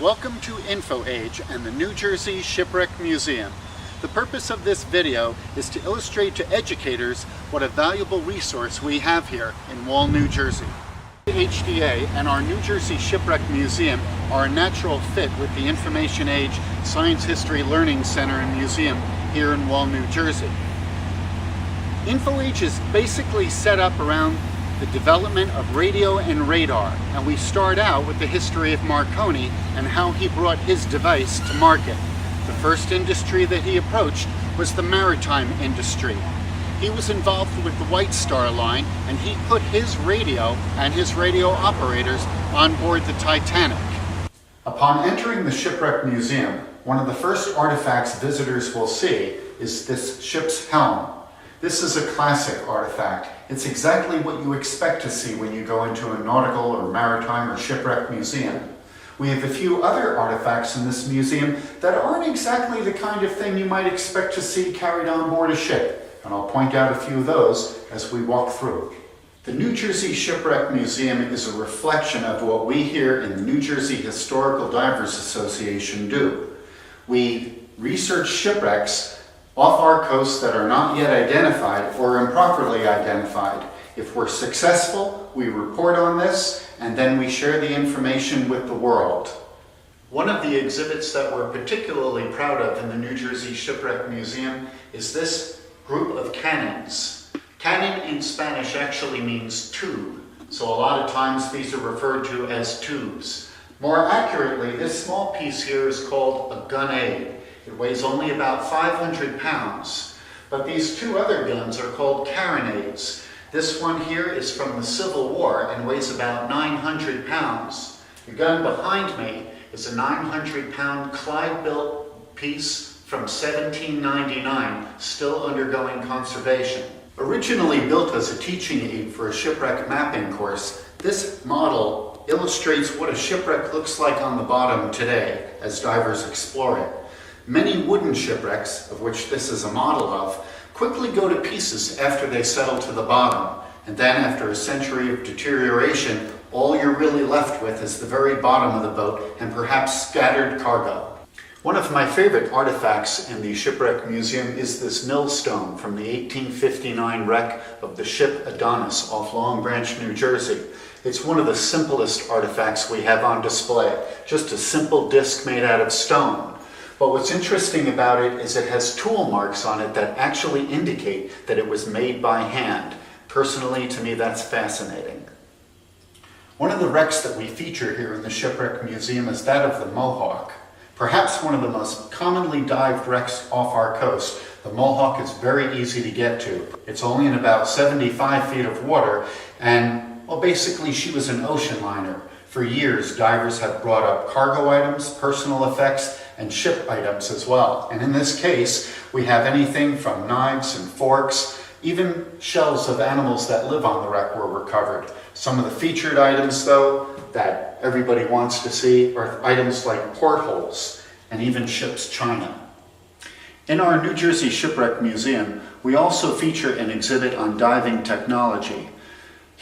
Welcome to InfoAge and the New Jersey Shipwreck Museum. The purpose of this video is to illustrate to educators what a valuable resource we have here in Wall, New Jersey. NJHDA and our New Jersey Shipwreck Museum are a natural fit with the Information Age Science History Learning Center and Museum here in Wall, New Jersey. InfoAge is basically set up around the development of radio and radar, and we start out with the history of Marconi and how he brought his device to market. The first industry that he approached was the maritime industry. He was involved with the White Star Line, and he put his radio and his radio operators on board the Titanic. Upon entering the Shipwreck Museum, one of the first artifacts visitors will see is this ship's helm. This is a classic artifact. It's exactly what you expect to see when you go into a nautical or maritime or shipwreck museum. We have a few other artifacts in this museum that aren't exactly the kind of thing you might expect to see carried on board a ship, and I'll point out a few of those as we walk through. The New Jersey Shipwreck Museum is a reflection of what we here in the New Jersey Historical Divers Association do. We research shipwrecks off our coast that are not yet identified or improperly identified. If we're successful, we report on this, and then we share the information with the world. One of the exhibits that we're particularly proud of in the New Jersey Shipwreck Museum is this group of cannons. Cannon in Spanish actually means tube, so a lot of times these are referred to as tubes. More accurately, this small piece here is called a gun-aid. It weighs only about 500 pounds, but these two other guns are called carronades. This one here is from the Civil War and weighs about 900 pounds. The gun behind me is a 900-pound Clyde-built piece from 1799, still undergoing conservation. Originally built as a teaching aid for a shipwreck mapping course, this model illustrates what a shipwreck looks like on the bottom today as divers explore it. Many wooden shipwrecks, of which this is a model of, quickly go to pieces after they settle to the bottom. And then after a century of deterioration, all you're really left with is the very bottom of the boat and perhaps scattered cargo. One of my favorite artifacts in the Shipwreck Museum is this millstone from the 1859 wreck of the ship Adonis off Long Branch, New Jersey. It's one of the simplest artifacts we have on display, just a simple disc made out of stone. But what's interesting about it is it has tool marks on it that actually indicate that it was made by hand. Personally, to me, that's fascinating. One of the wrecks that we feature here in the Shipwreck Museum is that of the Mohawk. Perhaps one of the most commonly dived wrecks off our coast. The Mohawk is very easy to get to. It's only in about 75 feet of water, and, well, basically she was an ocean liner. For years, divers have brought up cargo items, personal effects, and ship items as well. And in this case, we have anything from knives and forks, even shells of animals that live on the wreck were recovered. Some of the featured items, though, that everybody wants to see are items like portholes and even ship's china. In our New Jersey Shipwreck Museum, we also feature an exhibit on diving technology.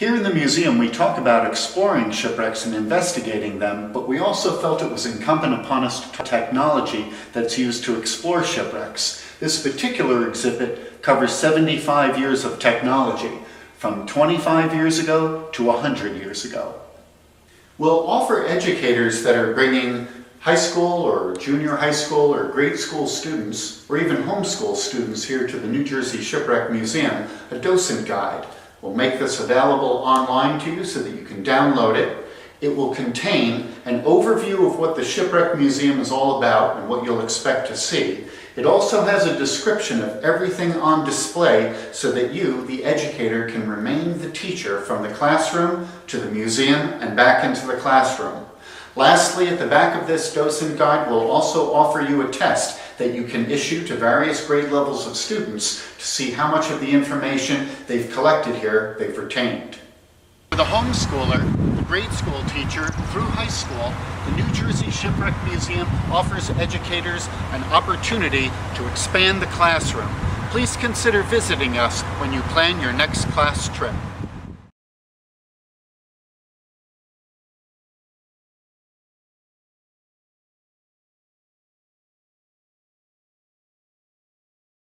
Here in the museum, we talk about exploring shipwrecks and investigating them, but we also felt it was incumbent upon us to technology that's used to explore shipwrecks. This particular exhibit covers 75 years of technology, from 25 years ago to 100 years ago. We'll offer educators that are bringing high school or junior high school or grade school students, or even homeschool students here to the New Jersey Shipwreck Museum, a docent guide. We'll make this available online to you so that you can download it. It will contain an overview of what the Shipwreck Museum is all about and what you'll expect to see. It also has a description of everything on display so that you, the educator, can remain the teacher from the classroom to the museum and back into the classroom. Lastly, at the back of this docent guide, we'll also offer you a test that you can issue to various grade levels of students to see how much of the information they've collected here they've retained. For the homeschooler, the grade school teacher, through high school, the New Jersey Shipwreck Museum offers educators an opportunity to expand the classroom. Please consider visiting us when you plan your next class trip.